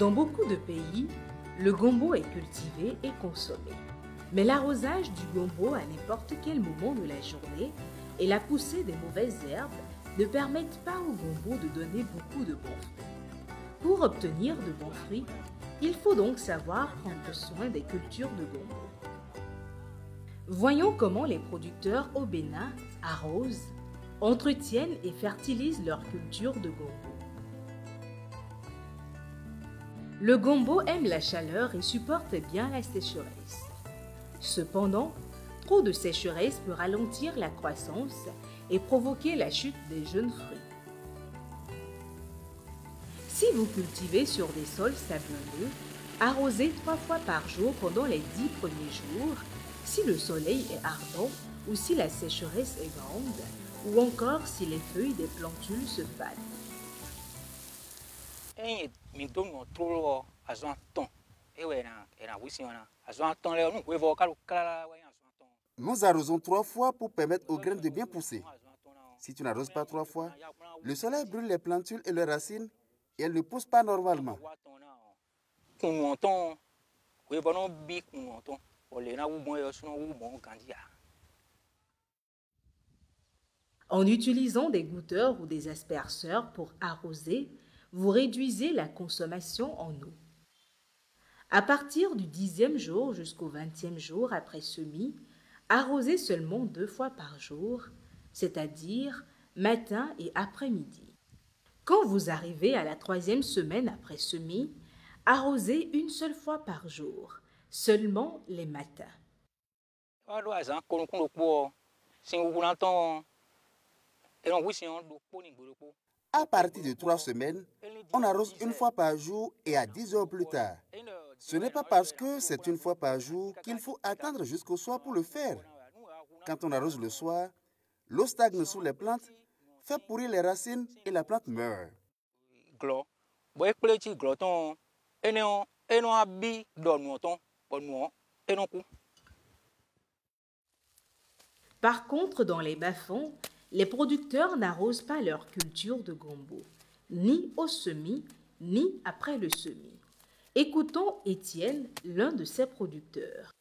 Dans beaucoup de pays, le gombo est cultivé et consommé. Mais l'arrosage du gombo à n'importe quel moment de la journée et la poussée des mauvaises herbes ne permettent pas au gombo de donner beaucoup de bons fruits. Pour obtenir de bons fruits, il faut donc savoir prendre soin des cultures de gombo. Voyons comment les producteurs au Bénin arrosent, entretiennent et fertilisent leur culture de gombo. Le gombo aime la chaleur et supporte bien la sécheresse. Cependant, trop de sécheresse peut ralentir la croissance et provoquer la chute des jeunes fruits. Si vous cultivez sur des sols sablonneux, arrosez 3 fois par jour pendant les 10 premiers jours, si le soleil est ardent ou si la sécheresse est grande, ou encore si les feuilles des plantules se fanent. Nous arrosons 3 fois pour permettre aux graines de bien pousser. Si tu n'arroses pas 3 fois, le soleil brûle les plantules et leurs racines et elles ne poussent pas normalement. En utilisant des goutteurs ou des asperceurs pour arroser, vous réduisez la consommation en eau. À partir du 10e jour jusqu'au 20e jour après semis, arrosez seulement 2 fois par jour, c'est-à-dire matin et après-midi. Quand vous arrivez à la 3e semaine après semis, arrosez une seule fois par jour, seulement les matins. À partir de 3 semaines, on arrose une fois par jour et à 10 heures plus tard. Ce n'est pas parce que c'est une fois par jour qu'il faut attendre jusqu'au soir pour le faire. Quand on arrose le soir, l'eau stagne sous les plantes, fait pourrir les racines et la plante meurt. Par contre, dans les bas-fonds, les producteurs n'arrosent pas leur culture de gombo, ni au semis, ni après le semis. Écoutons Étienne, l'un de ses producteurs.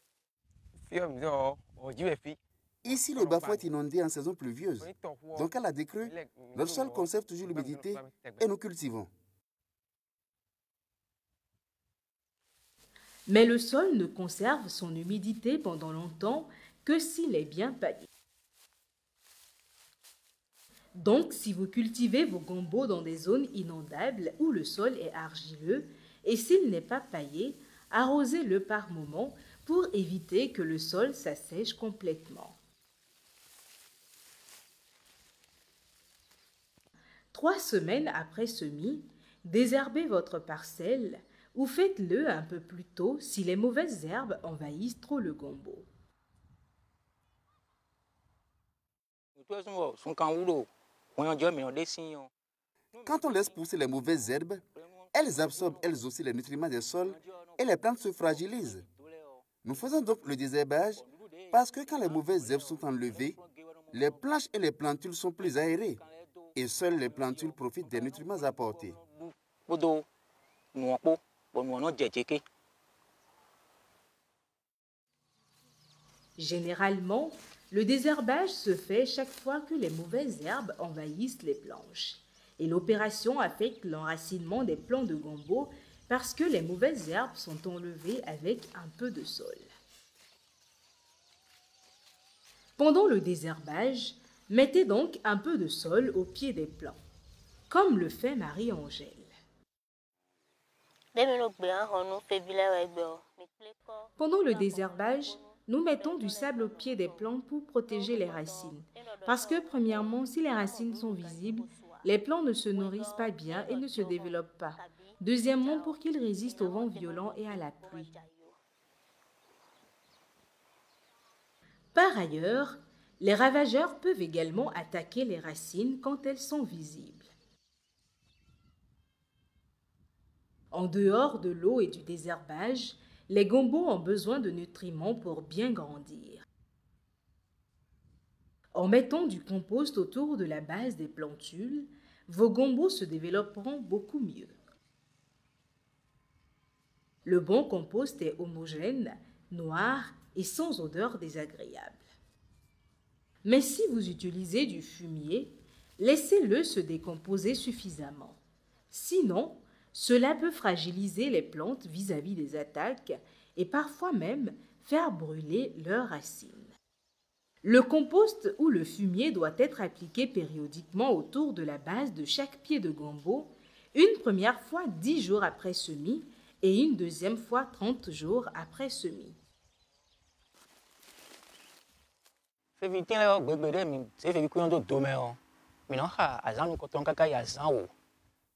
Ici, le bas-fond est inondé en saison pluvieuse. Donc, à la décrue, notre sol conserve toujours l'humidité et nous cultivons. Mais le sol ne conserve son humidité pendant longtemps que s'il est bien paillé. Donc, si vous cultivez vos gombos dans des zones inondables où le sol est argileux et s'il n'est pas paillé, arrosez-le par moment pour éviter que le sol s'assèche complètement. 3 semaines après semis, désherbez votre parcelle ou faites-le un peu plus tôt si les mauvaises herbes envahissent trop le gombo. Quand on laisse pousser les mauvaises herbes, elles absorbent elles aussi les nutriments des sols et les plantes se fragilisent. Nous faisons donc le désherbage parce que quand les mauvaises herbes sont enlevées, les planches et les plantules sont plus aérées et seules les plantules profitent des nutriments apportés. Généralement, le désherbage se fait chaque fois que les mauvaises herbes envahissent les planches. Et l'opération affecte l'enracinement des plants de gombo parce que les mauvaises herbes sont enlevées avec un peu de sol. Pendant le désherbage, mettez donc un peu de sol au pied des plants, comme le fait Marie-Angèle. Pendant le désherbage, nous mettons du sable au pied des plants pour protéger les racines. Parce que, premièrement, si les racines sont visibles, les plants ne se nourrissent pas bien et ne se développent pas. Deuxièmement, pour qu'ils résistent au vent violent et à la pluie. Par ailleurs, les ravageurs peuvent également attaquer les racines quand elles sont visibles. En dehors de l'eau et du désherbage, les gombos ont besoin de nutriments pour bien grandir. En mettant du compost autour de la base des plantules, vos gombos se développeront beaucoup mieux. Le bon compost est homogène, noir et sans odeur désagréable. Mais si vous utilisez du fumier, laissez-le se décomposer suffisamment. Sinon, cela peut fragiliser les plantes vis-à-vis des attaques et parfois même faire brûler leurs racines. Le compost ou le fumier doit être appliqué périodiquement autour de la base de chaque pied de gombo, une première fois 10 jours après semis et une deuxième fois 30 jours après semis.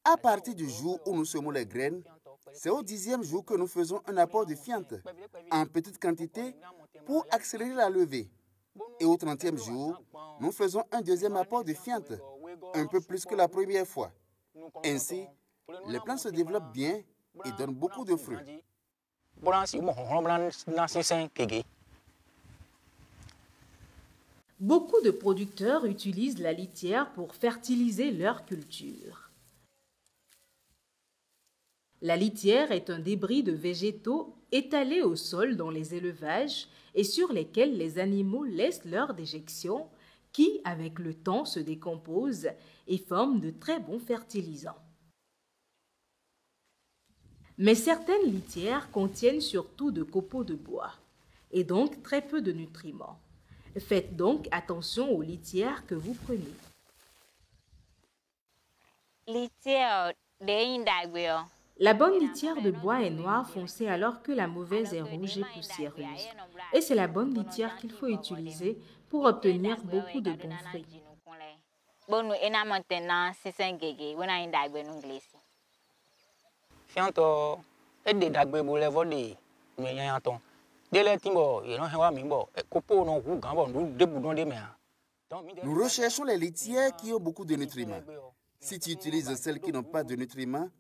À partir du jour où nous semons les graines, c'est au 10e jour que nous faisons un apport de fiente en petite quantité pour accélérer la levée. Et au 30e jour, nous faisons un deuxième apport de fiente, un peu plus que la première fois. Ainsi, les plantes se développent bien et donnent beaucoup de fruits. Beaucoup de producteurs utilisent la litière pour fertiliser leur culture. La litière est un débris de végétaux étalés au sol dans les élevages et sur lesquels les animaux laissent leurs déjections qui, avec le temps, se décomposent et forment de très bons fertilisants. Mais certaines litières contiennent surtout de copeaux de bois et donc très peu de nutriments. Faites donc attention aux litières que vous prenez. La bonne litière de bois est noire foncée alors que la mauvaise est rouge et poussiéreuse. Et c'est la bonne litière qu'il faut utiliser pour obtenir beaucoup de bons fruits. Nous recherchons les litières qui ont beaucoup de nutriments. Si tu utilises celles qui n'ont pas de nutriments,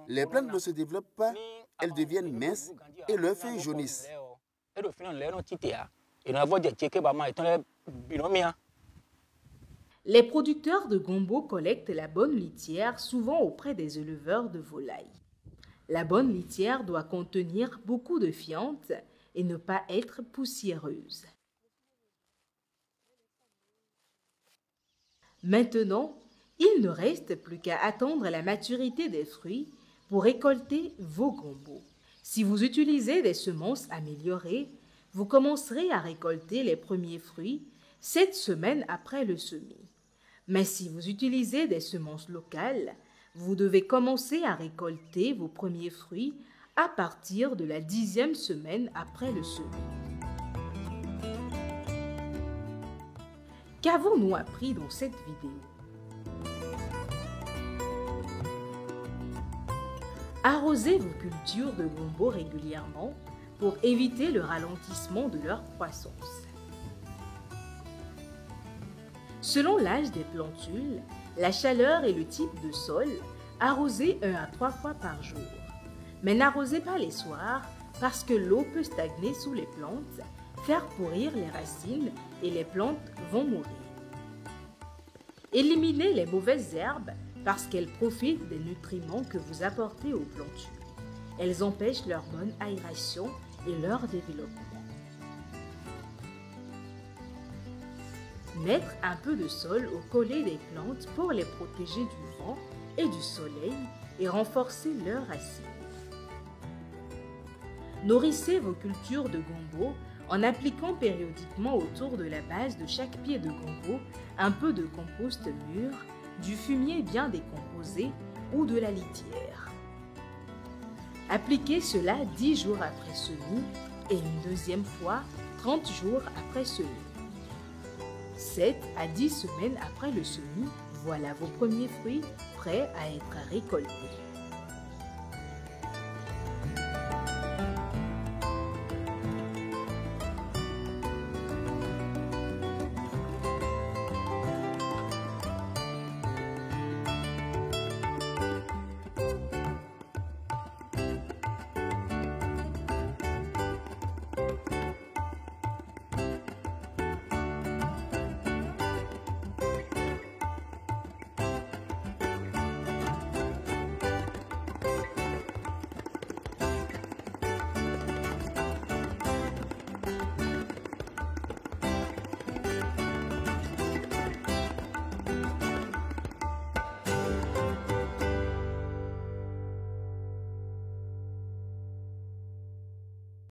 les plantes ne se développent pas, elles deviennent minces et leurs feuilles jaunissent. Les producteurs de gombo collectent la bonne litière souvent auprès des éleveurs de volailles. La bonne litière doit contenir beaucoup de fiente et ne pas être poussiéreuse. Maintenant, il ne reste plus qu'à attendre la maturité des fruits pour récolter vos gombos. Si vous utilisez des semences améliorées, vous commencerez à récolter les premiers fruits 7 semaines après le semis. Mais si vous utilisez des semences locales, vous devez commencer à récolter vos premiers fruits à partir de la 10e semaine après le semis. Qu'avons-nous appris dans cette vidéo? Arrosez vos cultures de gombo régulièrement pour éviter le ralentissement de leur croissance. Selon l'âge des plantules, la chaleur et le type de sol, arrosez 1 à 3 fois par jour. Mais n'arrosez pas les soirs parce que l'eau peut stagner sous les plantes, faire pourrir les racines et les plantes vont mourir. Éliminez les mauvaises herbes parce qu'elles profitent des nutriments que vous apportez aux plantules. Elles empêchent leur bonne aération et leur développement. Mettre un peu de sol au collet des plantes pour les protéger du vent et du soleil et renforcer leurs racines. Nourrissez vos cultures de gombo en appliquant périodiquement autour de la base de chaque pied de gombo un peu de compost mûr, du fumier bien décomposé ou de la litière. Appliquez cela 10 jours après semis et une deuxième fois 30 jours après semis. 7 à 10 semaines après le semis, voilà vos premiers fruits prêts à être récoltés.